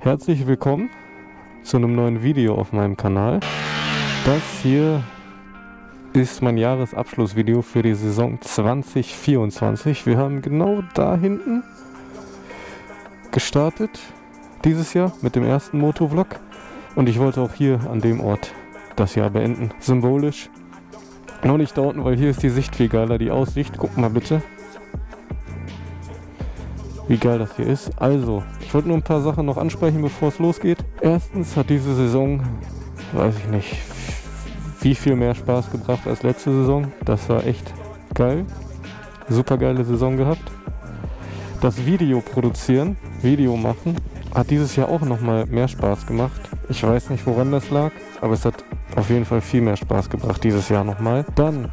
Herzlich willkommen zu einem neuen Video auf meinem Kanal. Das hier ist mein Jahresabschlussvideo für die Saison 2024. Wir haben genau da hinten gestartet dieses Jahr mit dem ersten Motovlog und ich wollte auch hier an dem Ort das Jahr beenden. Symbolisch. Noch nicht da unten, weil hier ist die Sicht viel geiler, die Aussicht. Guck mal bitte, wie geil das hier ist. Also, ich wollte nur ein paar Sachen noch ansprechen, bevor es losgeht. Erstens hat diese Saison, weiß ich nicht, wie viel mehr Spaß gebracht als letzte Saison. Das war echt geil. Super geile Saison gehabt. Das Video produzieren, Video machen, hat dieses Jahr auch nochmal mehr Spaß gemacht. Ich weiß nicht, woran das lag, aber es hat auf jeden Fall viel mehr Spaß gebracht dieses Jahr nochmal. Dann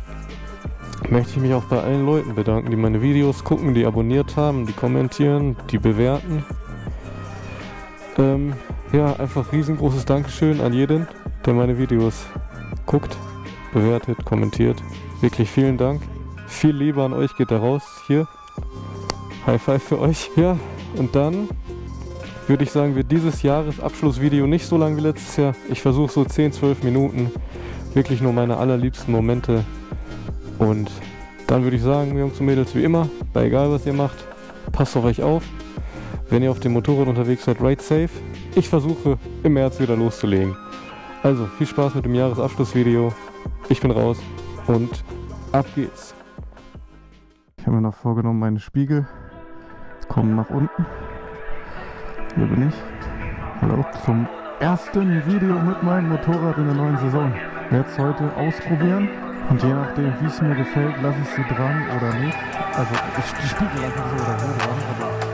möchte ich mich auch bei allen Leuten bedanken, die meine Videos gucken, die abonniert haben, die kommentieren, die bewerten. Ja, einfach riesengroßes Dankeschön an jeden, der meine Videos guckt, bewertet, kommentiert. Wirklich vielen Dank. Viel Liebe an euch geht da raus. Hier, High Five für euch. Ja, und dann würde ich sagen, wird dieses Jahresabschlussvideo nicht so lang wie letztes Jahr. Ich versuche so 10-12 Minuten, wirklich nur meine allerliebsten Momente. Und dann würde ich sagen, Jungs und Mädels, wie immer, bei egal was ihr macht, passt auf euch auf. Wenn ihr auf dem Motorrad unterwegs seid, ride safe. Ich versuche im März wieder loszulegen. Also, viel Spaß mit dem Jahresabschlussvideo. Ich bin raus und ab geht's. Ich habe mir noch vorgenommen, meine Spiegel kommen nach unten. Hier bin ich. Hallo. Zum ersten Video mit meinem Motorrad in der neuen Saison. Ich werde es heute ausprobieren. Und je nachdem, wie es mir gefällt, lasse ich sie dran oder nicht. Also, die Spiegel lasse ich so oder so dran. Aber